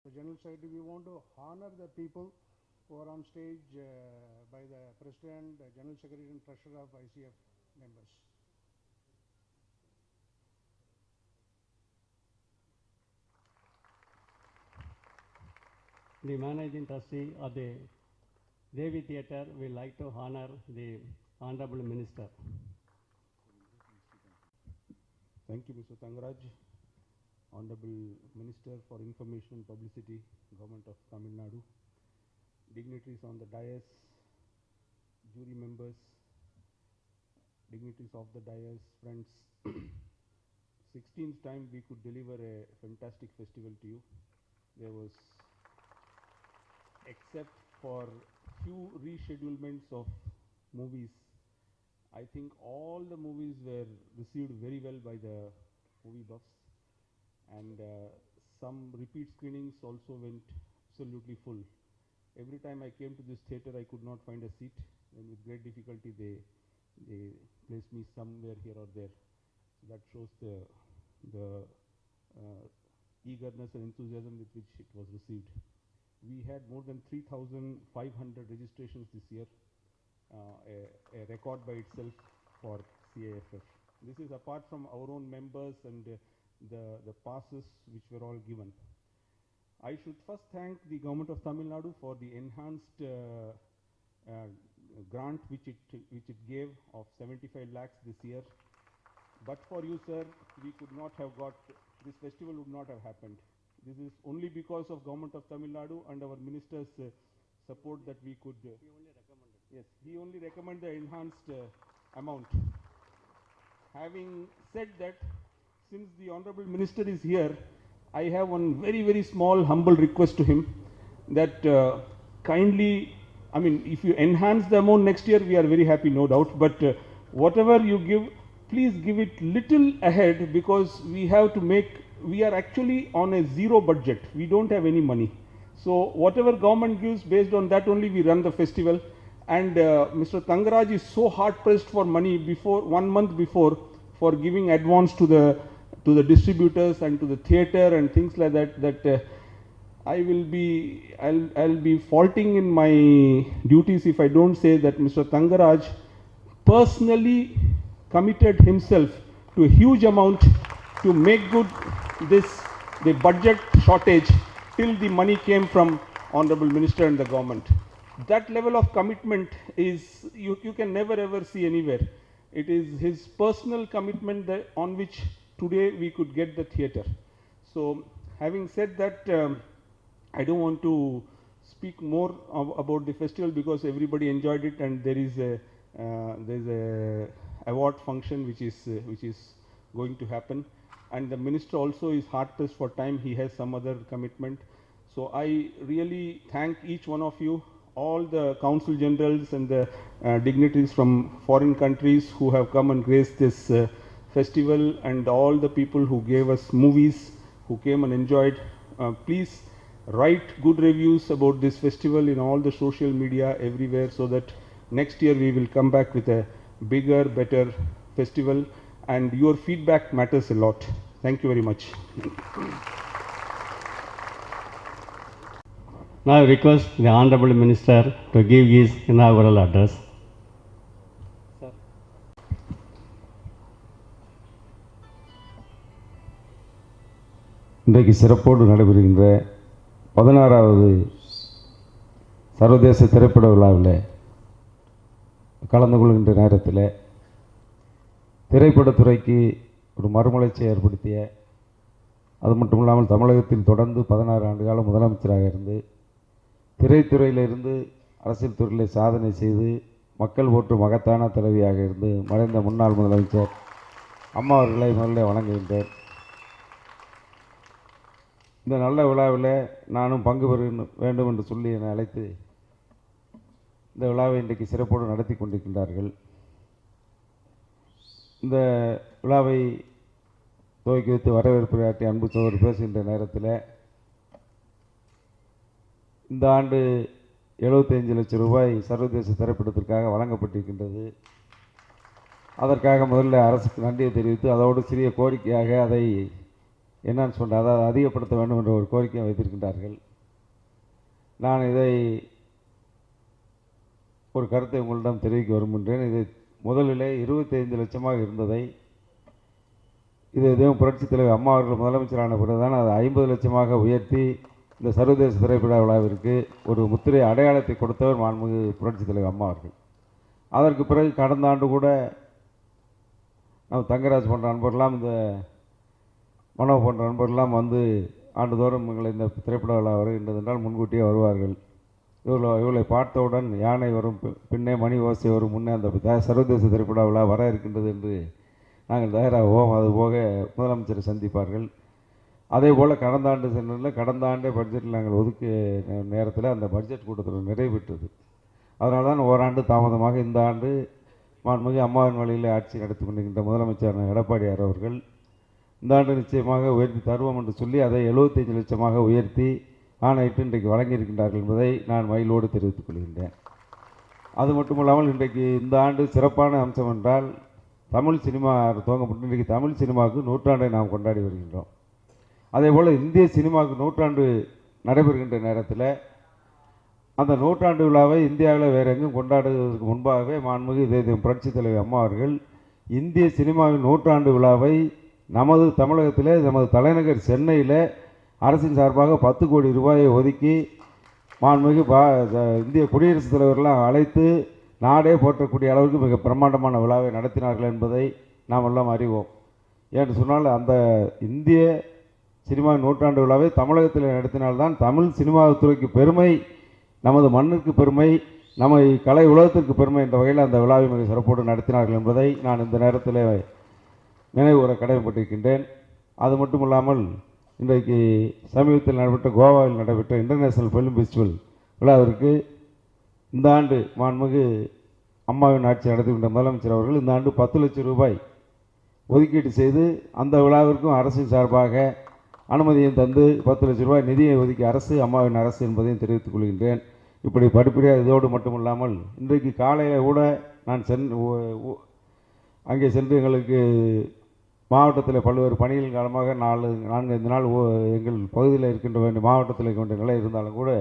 The General Secretary, we want to honor the people who are on stage by the President, the General Secretary and Treasurer of ICF members. The Managing Trustee of the Devi Theatre will like to honor the Honorable Minister. Thank you, Mr. Tangaraj. Honorable Minister for Information and Publicity, Government of Tamil Nadu, dignitaries on the dais, jury members, dignitaries of the dais, friends. 16th time we could deliver a fantastic festival to you. There was, except for few reschedulements of movies, I think all the movies were received very well by the movie buffs, and some repeat screenings also went absolutely full. Every time I came to this theatre, I could not find a seat, and with great difficulty they placed me somewhere here or there. So that shows the eagerness and enthusiasm with which it was received. We had more than 3,500 registrations this year, a record by itself for CAFF. This is apart from our own members and the passes which were all given. I should first thank the Government of Tamil Nadu for the enhanced grant which it gave of 75 lakhs this year. But for you, sir, we could not have got, this festival would not have happened. This is only because of Government of Tamil Nadu and our minister's support that we could. He only recommended. Yes, he only recommended the enhanced amount. Having said that, since the Honorable Minister is here, I have one very, very small, humble request to him that kindly, I mean, if you enhance the amount next year, we are very happy, no doubt, but whatever you give, please give it little ahead, because we have to make, we are actually on a zero budget. We don't have any money. So whatever government gives, based on that only we run the festival. And Mr. Tangaraj is so hard pressed for money before, 1 month before, for giving advance to the distributors and to the theatre and things like that, that I'll be faulting in my duties if I don't say that Mr. Tangaraj personally committed himself to a huge amount to make good the budget shortage till the money came from Honorable Minister and the government. That level of commitment is, you can never ever see anywhere. It is his personal commitment that, on which today we could get the theatre. So having said that, I don't want to speak more about the festival because everybody enjoyed it, and there is a award function which is going to happen, and the minister also is hard pressed for time. He has some other commitment. So I really thank each one of you, all the council generals and the dignitaries from foreign countries who have come and graced this festival, and all the people who gave us movies, who came and enjoyed. Please write good reviews about this festival in all the social media everywhere, so that next year we will come back with a bigger, better festival, and your feedback matters a lot. Thank you very much. Now I request the Honorable Minister to give his inaugural address. Sir. இன்றைக்கு சிறப்போடு நடைபெறுகின்ற 16வது சர்வதேச திரைப்பட விழாவில் கலந்து கொள்கின்ற நேரத்தில் திரைப்படத்துறைக்கு ஒரு மறுமலர்ச்சி ஏற்படுத்திய, அது மட்டும் இல்லாமல் தமிழகத்தில் தொடர்ந்து 16 ஆண்டு காலம் முதலமைச்சராக இருந்து திரைத்துறையிலிருந்து அரசியல் துறையில் சாதனை செய்து மக்கள் போற்றும் மகத்தான தலைவியாக இருந்து மறைந்த முன்னாள் முதலமைச்சர் அம்மா அவர்களை முதலில் வணங்குகின்றேன். இந்த நல்ல விழாவில் நானும் பங்கு பெற வேண்டும் என்று சொல்லி என்னை அழைத்து இந்த விழாவை இன்றைக்கு சிறப்போடு நடத்தி கொண்டிருக்கின்றார்கள். இந்த விழாவை துவக்கி வைத்து வரவேற்புரையாற்றி அன்பு சோதர் பேசுகின்ற நேரத்தில் இந்த ஆண்டு 75 லட்சம் ரூபாய் சர்வதேச திரைப்படத்திற்காக வழங்கப்பட்டிருக்கின்றது. அதற்காக முதல்ல அரசுக்கு நன்றியை தெரிவித்து, அதோடு சிறிய கோரிக்கையாக அதை என்னன்னு சொன்னால் அதாவது அதிகப்படுத்த வேண்டும் என்ற ஒரு கோரிக்கையை வைத்திருக்கின்றார்கள். நான் இதை ஒரு கருத்தை உங்களிடம் தெரிவிக்க விரும்புகின்றேன். இது முதலிலே 25 லட்சமாக இருந்ததை இது எதுவும் புரட்சித் தலைவர் அம்மா அவர்கள் முதலமைச்சரான பிறகுதான் அது 50 லட்சமாக உயர்த்தி இந்த சர்வதேச திரைப்பட விழாவிற்கு ஒரு முத்திரை அடையாளத்தை கொடுத்தவர் மாண்புமிகு புரட்சித் தலைவர் அம்மா அவர்கள். அதற்கு பிறகு கடந்த ஆண்டு கூட நம்ம தங்கராஜ் போன்ற நண்பர்கள்லாம் இந்த மனோ போன்ற நண்பர்கள்லாம் வந்து ஆண்டுதோறும் எங்களை இந்த திரைப்பட விழா வருகின்றது என்றால் முன்கூட்டியே வருவார்கள். இவளை பார்த்தவுடன் யானை வரும் பின்னே மணி ஓசை வரும் முன்னே அந்த சர்வதேச திரைப்பட விழா வர இருக்கின்றது என்று நாங்கள் தயாராகுவோம். அதுபோக முதலமைச்சரை சந்திப்பார்கள். அதே போல் கடந்த ஆண்டு சென்றதில் கடந்த ஆண்டே பட்ஜெட்டில் நாங்கள் ஒதுக்கிய நேரத்தில் அந்த பட்ஜெட் கூட்டத்தில் நிறைவேற்றது. அதனால தான் ஓராண்டு தாமதமாக இந்த ஆண்டு மாண்புமிகு அம்மாவின் வழியில் ஆட்சி நடத்தி கொண்டிருக்கின்ற முதலமைச்சர் எடப்பாடியார் அவர்கள் இந்த ஆண்டு நிச்சயமாக உயர்த்தி தருவோம் என்று சொல்லி அதை 75 லட்சமாக உயர்த்தி ஆணையிட்டு இன்றைக்கு வழங்கியிருக்கின்றார்கள் என்பதை நான் மகிழ்வோடு தெரிவித்துக் கொள்கின்றேன். அது மட்டுமல்லாமல் இன்றைக்கு இந்த ஆண்டு சிறப்பான அம்சம் என்றால் தமிழ் சினிமா துவங்கப்பட்டு இன்றைக்கு தமிழ் சினிமாவுக்கு நூற்றாண்டை நாம் கொண்டாடி வருகின்றோம். அதேபோல் இந்திய சினிமாவுக்கு நூற்றாண்டு நடைபெறுகின்ற நேரத்தில் அந்த நூற்றாண்டு விழாவை இந்தியாவில் வேறு எங்கும் கொண்டாடுவதற்கு முன்பாகவே மாண்புமிகு இதய புரட்சித் தலைவர் அம்மா அவர்கள் இந்திய சினிமாவின் நூற்றாண்டு விழாவை நமது தமிழகத்தில் நமது தலைநகர் சென்னையில் அரசின் சார்பாக 10 கோடி ரூபாயை ஒதுக்கி மாண்புமிகு இந்திய குடியரசுத் தலைவர்களாக அழைத்து நாடே போற்றக்கூடிய அளவுக்கு மிக பிரம்மாண்டமான விழாவை நடத்தினார்கள் என்பதை நாம் எல்லாம் அறிவோம். ஏன்னு சொன்னால் அந்த இந்திய சினிமாவின் நூற்றாண்டு விழாவை தமிழகத்தில் நடத்தினால்தான் தமிழ் சினிமாத்துறைக்கு பெருமை, நமது மண்ணிற்கு பெருமை, நம்ம கலை உலகத்திற்கு பெருமை என்ற வகையில் அந்த விழாவை மிக சிறப்போடு நடத்தினார்கள் என்பதை நான் இந்த நேரத்தில் நினைவுகூர கடமைப்பட்டிருக்கின்றேன். அது மட்டும் இல்லாமல் இன்றைக்கு சமீபத்தில் நடைபெற்ற கோவாவில் நடைபெற்ற இன்டர்நேஷனல் ஃபிலிம் ஃபெஸ்டிவல் விழாவிற்கு இந்த ஆண்டு மாண்புமிகு அம்மாவின் ஆட்சி நடத்துகின்ற முதலமைச்சர் அவர்கள் இந்த ஆண்டு 10 லட்சம் ரூபாய் ஒதுக்கீடு செய்து அந்த விழாவிற்கும் அரசின் சார்பாக அனுமதியும் தந்து 10 லட்சம் ரூபாய் நிதியை ஒதுக்கி அரசு அம்மாவின் அரசு என்பதையும் தெரிவித்துக் கொள்கின்றேன். இப்படி படிப்படியாக இதோடு மட்டுமில்லாமல் இன்றைக்கு காலையில் கூட நான் அங்கே சென்று எங்களுக்கு மாவட்டத்தில் பல்வேறு பணிகள் காலமாக 4-5 நாள் எங்கள் பகுதியில் இருக்கின்ற வேண்டிய மாவட்டத்தில் இருக்க வேண்டிய நிலை இருந்தாலும் கூட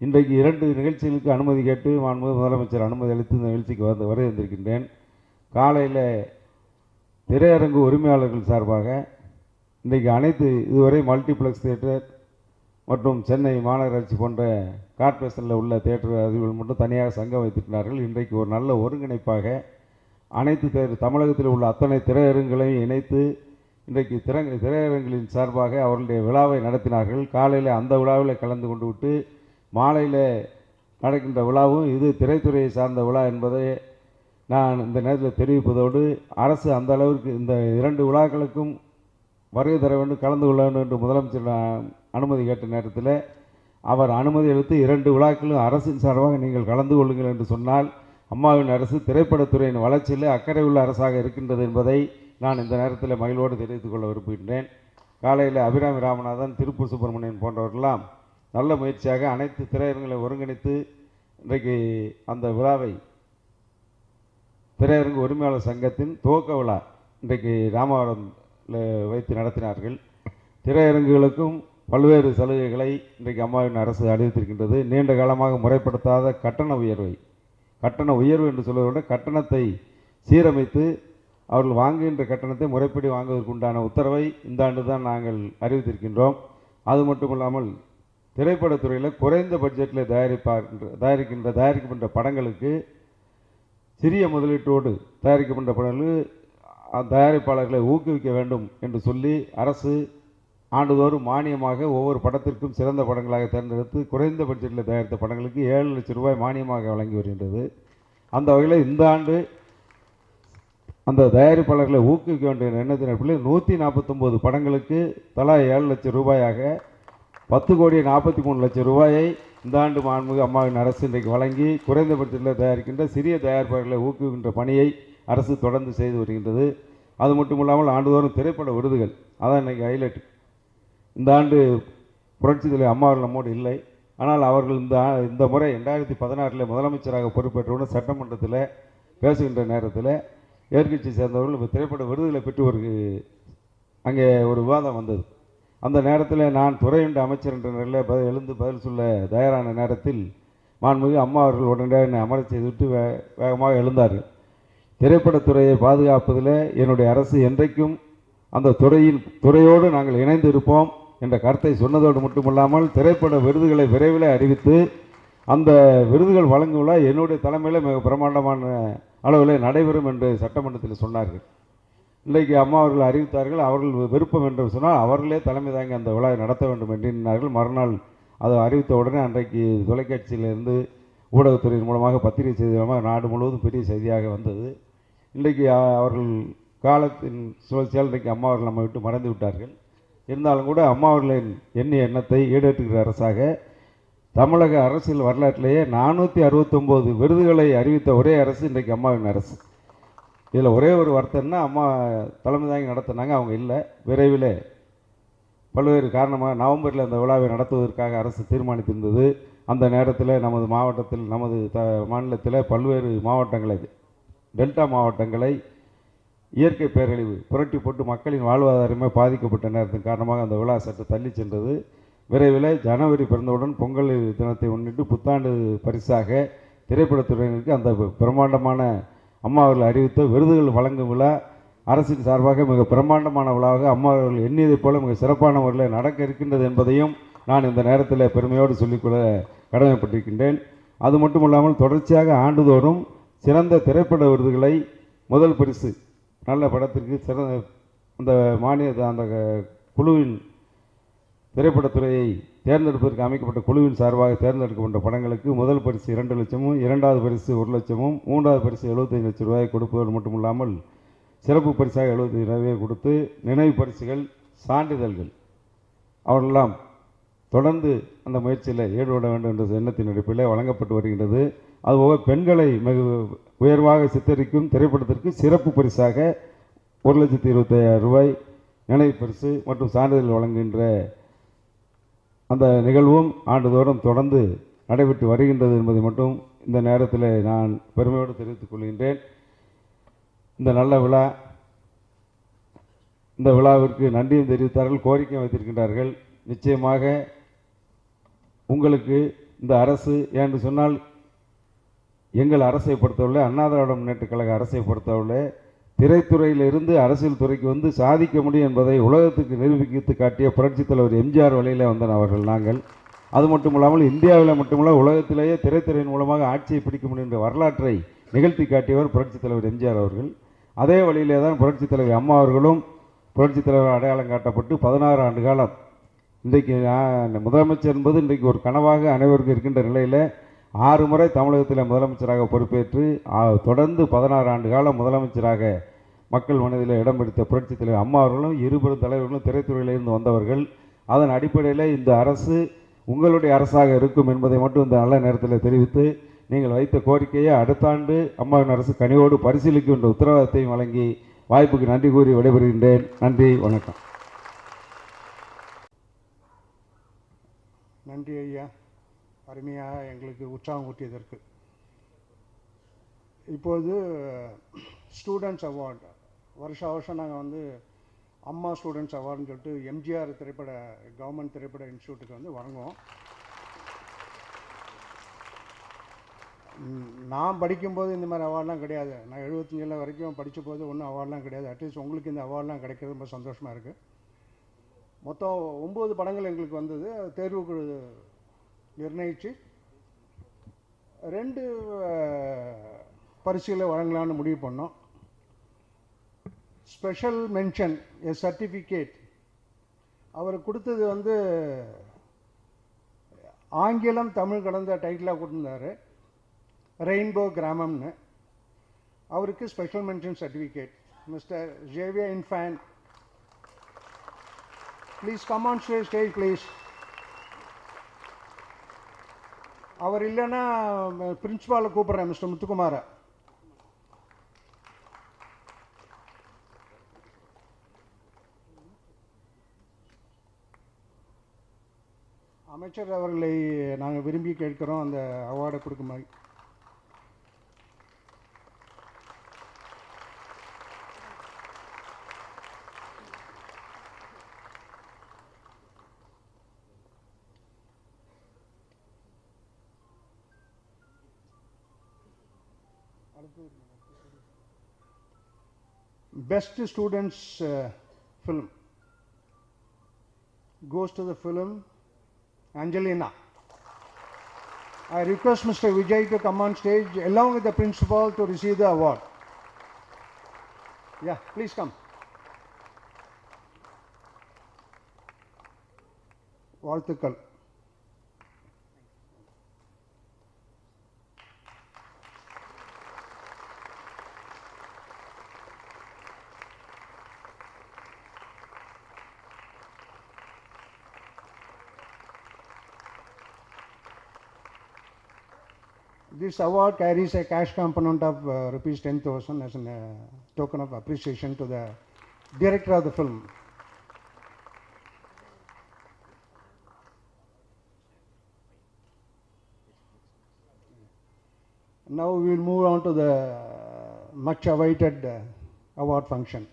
இன்றைக்கு 2 நிகழ்ச்சிகளுக்கு அனுமதி கேட்டு மாண்புமிகு முதலமைச்சர் அனுமதி அளித்து இந்த நிகழ்ச்சிக்கு வந்திருக்கின்றேன். காலையில் திரையரங்கு உரிமையாளர்கள் சார்பாக இன்றைக்கு அனைத்து இதுவரை மல்டிப்ளெக்ஸ் தியேட்டர் மற்றும் சென்னை மாநகராட்சி போன்ற கார்ப்பரேஷனில் உள்ள தியேட்டர் அதிபர்கள் மட்டும் தனியாக சங்கம் வைத்திருக்கிறார்கள். இன்றைக்கு ஒரு நல்ல ஒருங்கிணைப்பாக அனைத்து தமிழகத்தில் உள்ள அத்தனை திரையரங்குகளையும் இணைத்து இன்றைக்கு திரையரங்குகளின் சார்பாக அவர்களுடைய விழாவை நடத்தினார்கள். காலையில் அந்த விழாவில் கலந்து கொண்டு விட்டு மாலையில் நடக்கின்ற விழாவும் இது திரைத்துறையை சார்ந்த விழா என்பதை நான் இந்த நேரத்தில் தெரிவிப்பதோடு அரசு அந்த அளவிற்கு இந்த 2 விழாக்களுக்கும் வருகை தர வேண்டும், கலந்து கொள்ள வேண்டும் என்று முதலமைச்சர் அனுமதி கேட்ட நேரத்தில் அவர் அனுமதி அளித்து 2 விழாக்களும் அரசின் சார்பாக நீங்கள் கலந்து கொள்ளுங்கள் என்று சொன்னால் அம்மாவின் அரசு திரைப்படத்துறையின் வளர்ச்சியில் அக்கறை உள்ள அரசாக இருக்கின்றது என்பதை நான் இந்த நேரத்தில் மகிழ்வோடு தெரிவித்துக் கொள்ள விரும்புகின்றேன். காலையில் அபிராமி ராமநாதன், திருப்பூர் சுப்பிரமணியன் போன்றவர்களெல்லாம் நல்ல முயற்சியாக அனைத்து திரையரங்களை ஒருங்கிணைத்து இன்றைக்கு அந்த விழாவை திரையரங்கு உரிமையாளர் சங்கத்தின் துவக்க விழா இன்றைக்கு ராமவரத்தில் வைத்து நடத்தினார்கள். திரையரங்குகளுக்கும் பல்வேறு சலுகைகளை இன்றைக்கு அம்மாவின் அரசு அறிவித்திருக்கின்றது. நீண்ட காலமாக முறைப்படுத்தாத கட்டண உயர்வு என்று சொல்வதை விட கட்டணத்தை சீரமைத்து அவர்கள் வாங்குகின்ற கட்டணத்தை முறைப்படி வாங்குவதற்கு உண்டான உத்தரவை இந்த ஆண்டு தான் நாங்கள் அறிவித்திருக்கின்றோம். அது மட்டுமில்லாமல் திரைப்படத்துறையில் குறைந்த பட்ஜெட்டில் தயாரிக்கின்ற படங்களுக்கு சிறிய முதலீட்டோடு தயாரிக்கப்படுகின்ற படங்களுக்கு தயாரிப்பாளர்களை ஊக்குவிக்க வேண்டும் என்று சொல்லி அரசு ஆண்டுதோறும் மானியமாக ஒவ்வொரு படத்திற்கும் சிறந்த படங்களாக தேர்ந்தெடுத்து குறைந்த பட்ஜெட்டில் தயாரித்த படங்களுக்கு 7 லட்சம் ரூபாய் மானியமாக வழங்கி வருகின்றது. அந்த வகையில் இந்த ஆண்டு அந்த தயாரிப்பாளர்களை ஊக்குவிக்க வேண்டிய எண்ணத்தின் அடிப்படையில் 149 படங்களுக்கு தலா 7 லட்சம் ரூபாயாக 10,43 லட்சம் ரூபாயை இந்த ஆண்டு மாண்புமிகு அம்மாவின் அரசு இன்றைக்கு வழங்கி குறைந்த பட்ஜெட்டில் தயாரிக்கின்ற சிறிய தயாரிப்பாளர்களை ஊக்குவிக்கின்ற பணியை அரசு தொடர்ந்து செய்து வருகின்றது. அது மட்டுமில்லாமல் ஆண்டுதோறும் திரைப்பட விருதுகள், அதான் இன்றைக்கி ஹைலைட். இந்த ஆண்டு புரட்சித் தலைவர் அம்மா அவர்கள் நம்மோடு இல்லை. ஆனால் அவர்கள் இந்த முறை 2016 முதலமைச்சராக பொறுப்பேற்றவுடன் சட்டமன்றத்தில் பேசுகின்ற நேரத்தில் எதிர்க்கட்சி சேர்ந்தவர்கள் திரைப்பட விருதுகளை பெற்று அங்கே ஒரு விவாதம் வந்தது. அந்த நேரத்தில் நான் துறையுண்ட அமைச்சர் என்ற நிலையில் எழுந்து பதில் சொல்ல தயாரான நேரத்தில் மாண்புமிகு அம்மா அவர்கள் உடனடியாக என்னை அமரச் செய்துவிட்டு வேகமாக எழுந்தார்கள். திரைப்படத்துறையை பாதுகாப்பதில் என்னுடைய அரசு என்றைக்கும் அந்த துறையோடு நாங்கள் இணைந்து இருப்போம் என்ற கருத்தை சொன்னதோடு மட்டுமல்லாமல் திரைப்பட விருதுகளை விரைவில் அறிவித்து அந்த விருதுகள் வழங்கும் விழா என்னுடைய தலைமையில் மிக பிரமாண்டமான அளவில் நடைபெறும் என்று சட்டமன்றத்தில் சொன்னார்கள். இன்றைக்கு அம்மா அவர்கள் அறிவித்தார்கள். அவர்கள் விருப்பம் என்று சொன்னால் அவர்களே தலைமை தாங்கி அந்த விழாவை நடத்த வேண்டும் என்றார்கள். மறுநாள் அதை அறிவித்த உடனே அன்றைக்கு தொலைக்காட்சியிலிருந்து ஊடகத்துறையின் மூலமாக பத்திரிகை செய்தி மூலமாக நாடு முழுவதும் பெரிய செய்தியாக வந்தது. இன்றைக்கு அவர்கள் காலத்தின் சுழற்சியால் இன்றைக்கு அம்மா அவர்கள் நம்ம விட்டு மறைந்து விட்டார்கள். இருந்தாலும் கூட அம்மா அவர்களின் எண்ணிய எண்ணத்தை ஈடேற்றுகிற அரசாக தமிழக அரசியல் வரலாற்றிலேயே 469 விருதுகளை அறிவித்த ஒரே அரசு இன்றைக்கு அம்மாவின் அரசு. இதில் ஒரே ஒரு வருத்தம்னா அம்மா தலைமை தாங்கி நடத்தினாங்க, அவங்க இல்லை. விரைவில் பல்வேறு காரணமாக நவம்பரில் அந்த விழாவை நடத்துவதற்காக அரசு தீர்மானித்திருந்தது. அந்த நேரத்தில் நமது மாவட்டத்தில் நமது மாநிலத்தில் பல்வேறு மாவட்டங்களை டெல்டா மாவட்டங்களை இயற்கை பேரழிவு புரட்டி போட்டு மக்களின் வாழ்வாதாரமே பாதிக்கப்பட்ட நேரத்தின் காரணமாக அந்த விழா சற்று தள்ளி சென்றது. விரைவில் ஜனவரி பிறந்தவுடன் பொங்கல் தினத்தை முன்னிட்டு புத்தாண்டு பரிசாக திரைப்படத்துறையினருக்கு அந்த பிரம்மாண்டமான அம்மா அவர்கள் அறிவித்த விருதுகள் வழங்கும் விழா அரசின் சார்பாக மிக பிரம்மாண்டமான விழாவாக அம்மா அவர்கள் எண்ணியதைப் போல மிக சிறப்பான முறையில் நடக்க இருக்கின்றது என்பதையும் நான் இந்த நேரத்தில் பெருமையோடு சொல்லிக்கொள்ள கடமைப்பட்டிருக்கின்றேன். அது மட்டும் இல்லாமல் தொடர்ச்சியாக ஆண்டுதோறும் சிறந்த திரைப்பட விருதுகளை முதல் பரிசு நல்ல படத்திற்கு சிறந்த அந்த அந்த குழுவின் திரைப்படத்துறையை தேர்ந்தெடுப்பதற்கு அமைக்கப்பட்ட குழுவின் சார்பாக தேர்ந்தெடுக்கப்பட்ட படங்களுக்கு முதல் பரிசு 2 லட்சமும், இரண்டாவது பரிசு 1 லட்சமும், மூன்றாவது பரிசு 75 லட்சம் ரூபாயை கொடுப்பது மட்டுமில்லாமல் சிறப்பு பரிசாக 75 ரூபாயை கொடுத்து நினைவு பரிசுகள், சான்றிதழ்கள் அவர்களெல்லாம் தொடர்ந்து அந்த முயற்சியில் ஈடுபட வேண்டும் என்ற எண்ணத்தின் அடிப்படையில் வழங்கப்பட்டு வருகின்றது. அதுபோக பெண்களை மிக உயர்வாக சித்தரிக்கும் திரைப்படத்திற்கு சிறப்பு பரிசாக 1,25,000 ரூபாய் நினைவு பரிசு மற்றும் சான்றிதழ் வழங்குகின்ற அந்த நிகழ்வும் ஆண்டுதோறும் தொடர்ந்து நடைபெற்று வருகின்றது என்பதை மட்டும் இந்த நேரத்தில் நான் பெருமையோடு தெரிவித்துக் கொள்கின்றேன். இந்த நல்ல விழா, இந்த விழாவிற்கு நன்றியும் தெரிவித்தார்கள், கோரிக்கை வைத்திருக்கின்றார்கள். நிச்சயமாக உங்களுக்கு இந்த அரசு என்று சொன்னால் எங்கள் அரசை பொறுத்தவரை அண்ணா திராவிட முன்னேற்றக் கழக அரசை பொறுத்தவரை திரைத்துறையிலிருந்து அரசியல் துறைக்கு வந்து சாதிக்க முடியும் என்பதை உலகத்துக்கு நிரூபித்து காட்டிய புரட்சித் தலைவர் எம்ஜிஆர் வழியில் வந்த அவர்கள் நாங்கள். அது மட்டுமில்லாமல் இந்தியாவில் மட்டுமல்ல உலகத்திலேயே திரைத்துறையின் மூலமாக ஆட்சியை பிடிக்க முடியும் என்ற வரலாற்றை நிகழ்த்தி காட்டியவர் புரட்சித் தலைவர் எம்ஜிஆர் அவர்கள். அதே வழியிலே தான் புரட்சித் தலைவர் அம்மா அவர்களும் புரட்சித் தலைவர் அடையாளம் காட்டப்பட்டு 16 ஆண்டு காலம் இன்றைக்கு முதலமைச்சர் என்பது இன்றைக்கு ஒரு கனவாக அனைவருக்கும் இருக்கின்ற நிலையில் 6 முறை தமிழகத்தில் முதலமைச்சராக பொறுப்பேற்று தொடர்ந்து 16 ஆண்டு காலம் முதலமைச்சராக மக்கள் மனதில் இடம் பிடித்த புரட்சித் தலைவர் அம்மா அவர்களும் இருபெரும் தலைவர்களும் திரைத்துறையிலிருந்து வந்தவர்கள். அதன் அடிப்படையில் இந்த அரசு உங்களுடைய அரசாக இருக்கும் என்பதை மட்டும் இந்த நல்ல நேரத்தில் தெரிவித்து நீங்கள் வைத்த கோரிக்கையை அடுத்த ஆண்டு அம்மாவின் அரசு கனிவோடு பரிசீலிக்கும் என்ற உத்தரவாதத்தையும் வழங்கி வாய்ப்புக்கு நன்றி கூறி விடைபெறுகின்றேன். நன்றி, வணக்கம். நன்றி ஐயா, அருமையாக எங்களுக்கு உற்சாகம் ஊட்டியதற்கு. இப்போது ஸ்டூடெண்ட்ஸ் அவார்டு வருஷம் நாங்கள் வந்து அம்மா ஸ்டூடெண்ட்ஸ் அவார்டுன்னு சொல்லிட்டு எம்ஜிஆர் கவர்மெண்ட் திரைப்பட இன்ஸ்டியூட்டுக்கு வந்து வழங்குவோம். நான் படிக்கும்போது இந்த மாதிரி அவார்டெலாம் கிடையாது. நான் 75 வரைக்கும் படித்த போது ஒன்றும் அவார்டெலாம் கிடையாது. அட்லீஸ்ட் உங்களுக்கு இந்த அவார்டெலாம் கிடைக்கிறது ரொம்ப சந்தோஷமாக இருக்குது. மொத்தம் 9 படங்கள் எங்களுக்கு வந்தது. தேர்வுக்குழு நிர்ணயித்து 2 பரிசுகளை வழங்கலான்னு முடிவு பண்ணோம். ஸ்பெஷல் மென்ஷன் எ சர்டிஃபிகேட் அவர் கொடுத்தது வந்து ஆங்கிலம் தமிழ் கலந்த டைட்டிலாக கொடுத்துருந்தார், ரெயின்போ கிராமம்னு. அவருக்கு special mention certificate. Mr Xavier Infant, please come on stage please. அவர் இல்லைன்னா பிரின்சிபாலை கூப்பிட்றேன், மிஸ்டர் முத்துக்குமாரை. அமைச்சர் அவர்களை நாங்கள் விரும்பி கேட்கிறோம் அந்த அவார்டை கொடுக்குமாறு. Best students film goes to the film Angelina. I request Mr. Vijay to come on stage along with the principal to receive the award. Yeah, please come. வாழ்த்துக்கள். This award carries a cash component of rupees 10,000 as a token of appreciation to the director of the film. Now we will move on to the much awaited award function.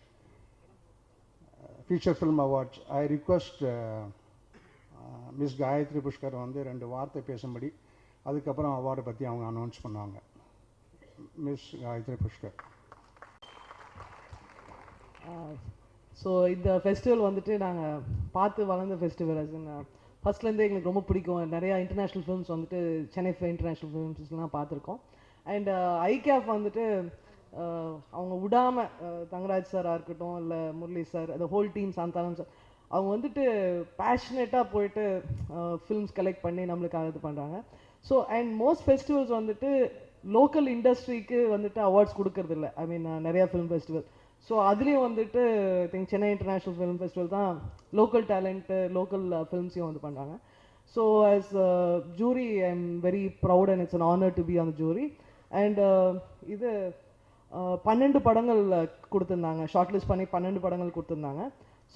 Feature film awards. I request Ms. Gayatri Pushkar வந்து 2 வார்த்தை பேசும்படி, அதுக்கப்புறம் அவார்டை பற்றி அவங்க announce பண்ணுவாங்க. Miss Gayatri Pushkar. So இந்த festival வந்துட்டு நாங்கள் பார்த்து வளர்ந்த ஃபெஸ்டிவல். ஃபஸ்ட்லேருந்தே எங்களுக்கு ரொம்ப பிடிக்கும். நிறையா இன்டர்நேஷ்னல் ஃபிலிம்ஸ் வந்துட்டு சென்னை இன்டர்நேஷ்னல் ஃபிலிம்ஸ்லாம் பார்த்துருக்கோம். அண்ட் ஐகேஃப் வந்துட்டு அவங்க விடாமல் தங்கராஜ் சாராக இருக்கட்டும், இல்லை முரளி சார், அந்த ஹோல் டீம், சாந்தானம் சார், அவங்க வந்துட்டு பேஷனேட்டாக போயிட்டு ஃபிலிம்ஸ் கலெக்ட் பண்ணி நம்மளுக்காக இது பண்ணுறாங்க. ஸோ அண்ட் மோஸ்ட் ஃபெஸ்டிவல்ஸ் வந்துட்டு லோக்கல் இண்டஸ்ட்ரிக்கு வந்துட்டு அவார்ட்ஸ் கொடுக்கறதில்ல. ஐ மீன் நிறையா ஃபிலிம் ஃபெஸ்டிவல். ஸோ அதுலேயும் வந்துட்டு I think Chennai international film festival தான் லோக்கல் டேலண்ட்டு, லோக்கல் ஃபிலிம்ஸையும் வந்து பண்ணுறாங்க. So as jury I am very proud and it's an honour to be on the jury. And இது 12 படங்கள் கொடுத்துருந்தாங்க, ஷார்ட் லிஸ்ட் பண்ணி 12 படங்கள் கொடுத்துருந்தாங்க.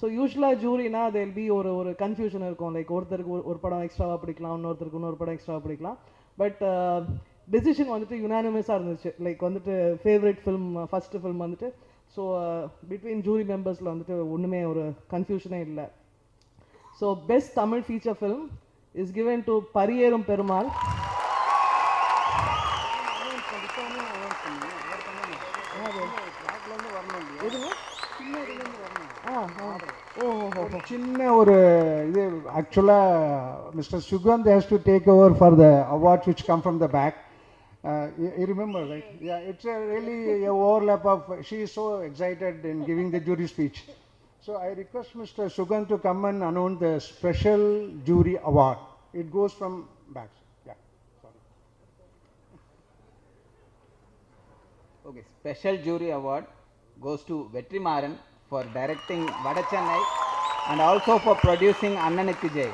ஸோ யூஸ்வலாக ஜூரினா தேல் பி ஒரு கன்ஃபியூஷன் இருக்கும். லைக் ஒருத்தருக்கு ஒரு படம் எக்ஸ்ட்ராவாக பிடிக்கலாம், இன்னொருத்தருக்கு இன்னொரு படம் எக்ஸ்ட்ராவாக பிடிக்கலாம். பட் டெசிஷன் வந்துட்டு யுனானிமஸாக இருந்துச்சு. லைக் வந்துட்டு ஃபேவரட் ஃபிலிம், ஃபஸ்ட்டு ஃபிலிம் வந்துட்டு. ஸோ பிட்வீன் ஜூரி மெம்பர்ஸில் வந்துட்டு ஒன்றுமே ஒரு கன்ஃபியூஷனே இல்லை. So best Tamil feature film is given to Pariyerum Perumal. சின்ன ஒரு இது ஆக்சுவலாக Mr Sukanth has to take over for the awards which come from the back. You remember, right? Yeah, it's a really a overlap of, she is so excited in giving the jury speech. So I request Mr. Sugant to come and announce the special jury award. It goes from back. Yeah, sorry. Okay, special jury award goes to Vetrimaran for directing Vadachennai and also for producing Annanithu Jai.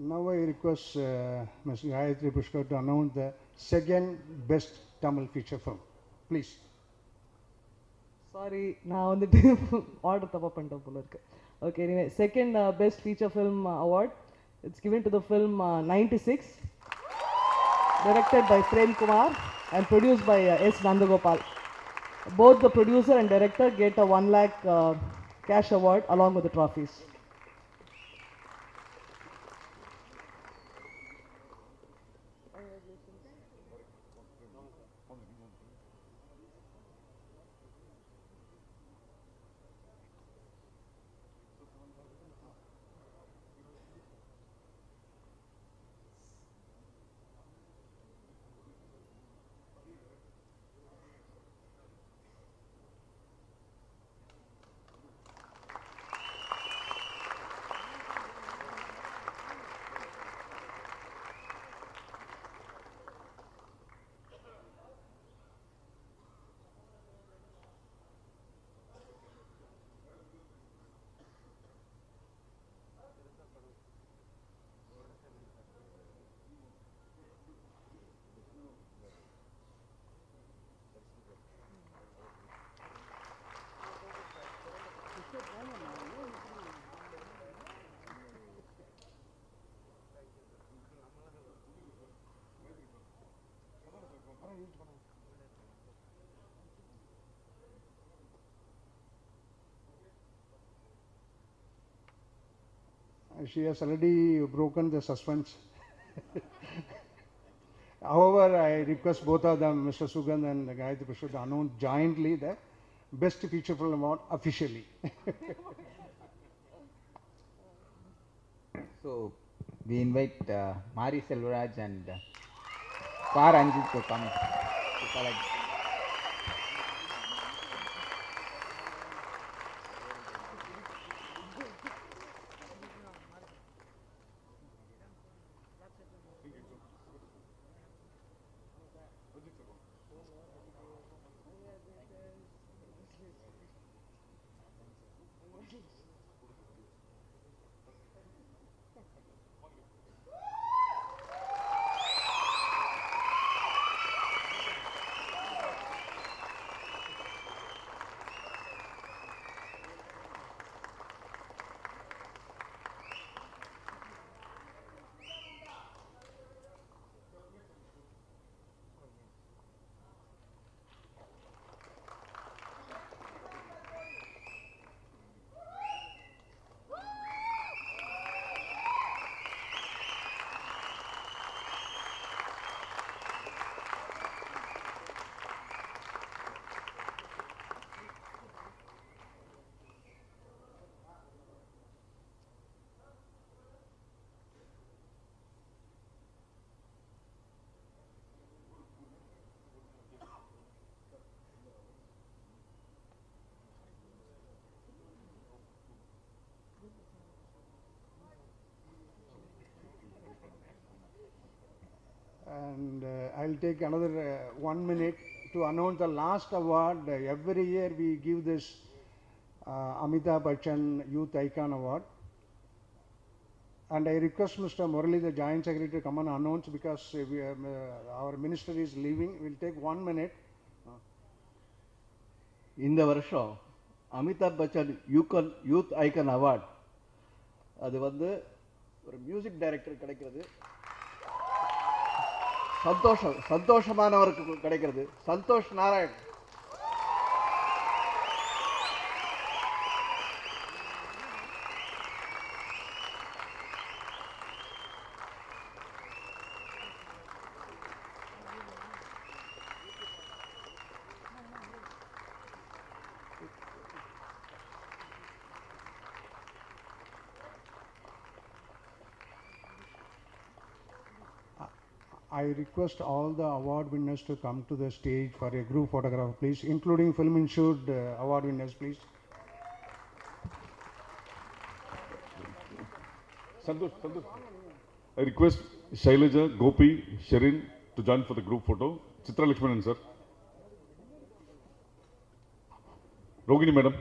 Now I request Ms. Gayatri Pushkar to announce the second best Tamil feature film. Please. Sorry, நான் வந்துட்டு order தப்பாக பண்ணிட்டேன் போல இருக்கு. Okay, anyway second best feature film award it's given to the film 96, directed by Prem Kumar and produced by S. Nandagopal. Both the producer and director get a 1 lakh cash award along with the trophies. She has already broken the suspense. However, I request both of them, Mr. Sugandh and Gayatri Prasad, to announce jointly the Best Feature Film Award officially. So we invite Mari Selvaraj and Par Anjit to come to collect. And I'll take another 1 minute to announce the last award. Every year we give this Amitabh Bachchan Youth Icon Award. And I request Mr. Murali, the Joint Secretary, to come and announce because our minister is leaving. We'll take 1 minute. இந்த வருஷம் Amitabh Bachchan youth icon award அது வந்து ஒரு music director கிடைக்கிறது, சந்தோஷமானவருக்கு கிடைக்கிறது. Santhosh Narayan. I request all the award winners to come to the stage for a group photograph, please, including Film Institute award winners, please. Santosh. I request Shailaja, Gopi, Sherin to join for the group photo. Chitra Lakshmanan, sir. Rogini, madam.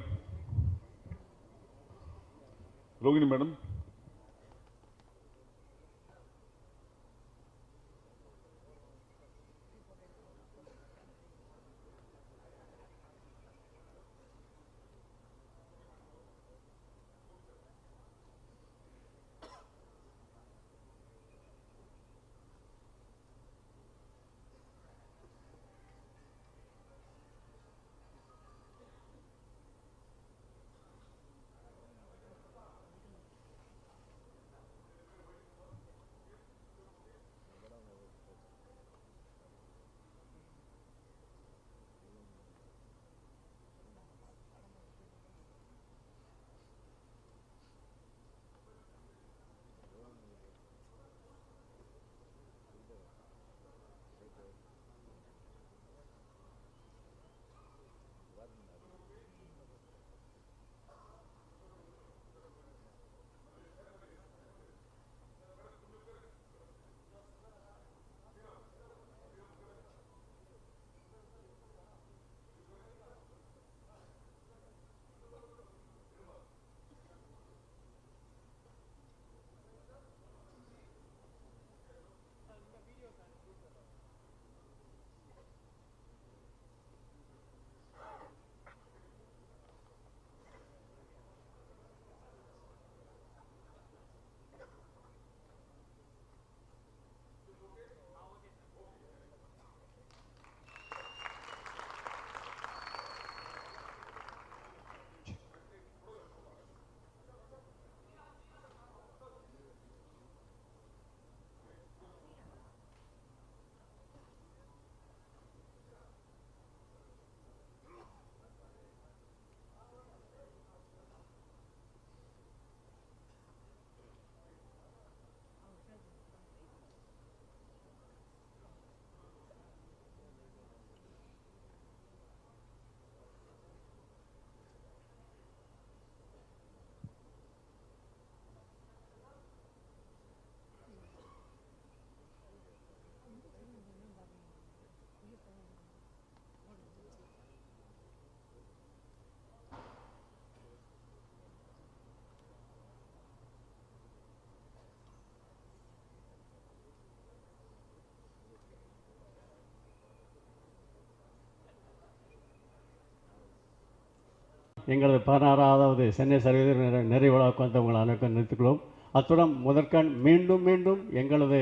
எங்களது 16வது சென்னை சர்வதேச நிறைவு விழாவுக்கு வந்து உங்களை அனைவருக்கும் நிறுத்திக்கொள்வோம். அத்துடன் முதற்கண் மீண்டும் மீண்டும் எங்களது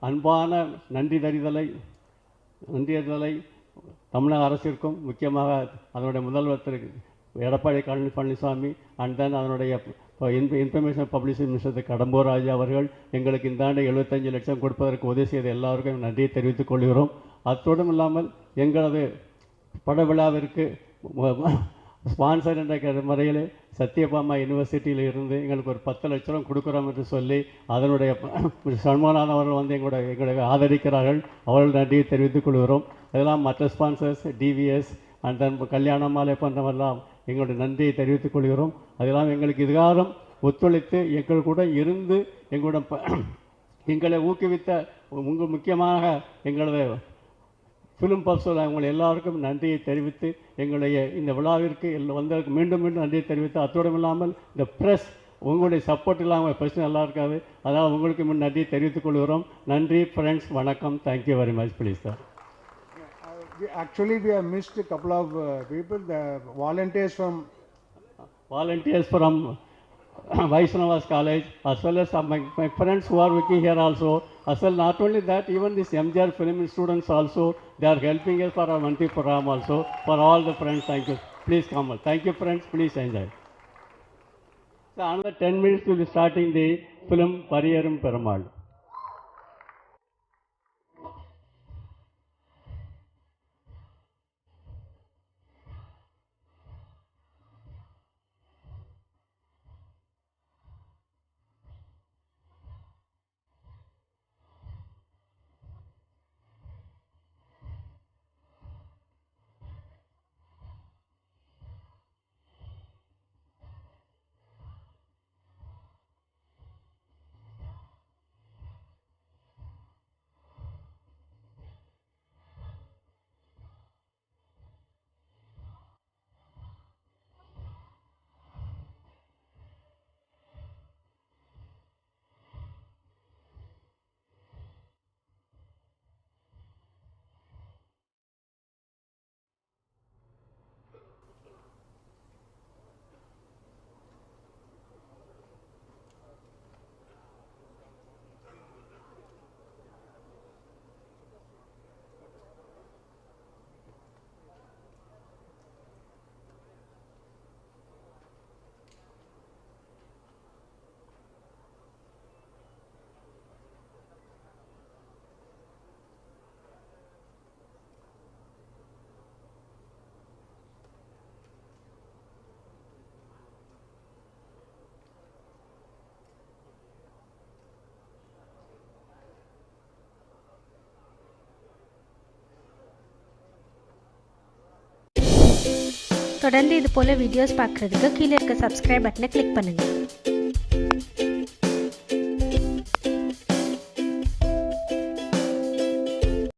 அன்பான நன்றியறிதலை தமிழக அரசிற்கும், முக்கியமாக அதனுடைய முதல்வர் திரு எடப்பாடி பழனிசாமி அண்ட் தென் அதனுடைய இன்ஃபர்மேஷன் பப்ளிசிட்டி மினிஸ்டர் கடம்பூர் ராஜா அவர்கள் எங்களுக்கு இந்த ஆண்டு 75 லட்சம் கொடுப்பதற்கு உதவி செய்த எல்லாருக்கும் நன்றியை தெரிவித்துக் கொள்கிறோம். அத்தோடும் இல்லாமல் எங்களது பட விழாவிற்கு ஸ்பான்சர் என்ற முறையில் சத்யபாமா யூனிவர்சிட்டியில் இருந்து எங்களுக்கு ஒரு 10 லட்சம் ரூபா கொடுக்குறோம் என்று சொல்லி அதனுடைய சண்முகநாதன் அவர்கள் வந்து எங்களை ஆதரிக்கிறார்கள். அவர்கள் நன்றியை தெரிவித்துக் கொள்கிறோம். இதெல்லாம் மற்ற ஸ்பான்சர்ஸ் டிவிஎஸ் அண்ட் தென் கல்யாண மாலை போன்றவெல்லாம் எங்களுடைய நன்றியை தெரிவித்துக் கொள்கிறோம். அதெல்லாம் எங்களுக்கு இதுகாரம் ஒத்துழைத்து எங்கள் கூட இருந்து எங்களை ஊக்குவித்த முக்கியமாக எங்களது ஃபிலிம் பர்சல் அவங்களை எல்லாருக்கும் நன்றியை தெரிவித்து எங்களுடைய இந்த விழாவிற்கு வந்ததற்கு மீண்டும் நன்றியை தெரிவித்து, அத்தோடும் இல்லாமல் இந்த ப்ரெஸ் உங்களுடைய சப்போர்ட் இல்லாமல் பிரச்சனை நல்லா இருக்காது. அதாவது உங்களுக்கு நன்றியை தெரிவித்துக் கொள்கிறோம். நன்றி ஃப்ரெண்ட்ஸ், வணக்கம். Thank you very much. Please sir. Actually, we have missed a couple of people, the volunteers from Vaishnavas College, as well as my friends who are working here also. As well, not only that, even this MGR film students also, they are helping us for our monthly program also. For all the friends, thank you. Please come. Thank you, friends. Please enjoy. So, another 10 minutes we will be starting the film Pariyarum Perumal. தொடர்ந்து இது போல videos பார்க்குறதுக்கு கீழே இருக்க subscribe பட்டனை click பண்ணுங்கள்.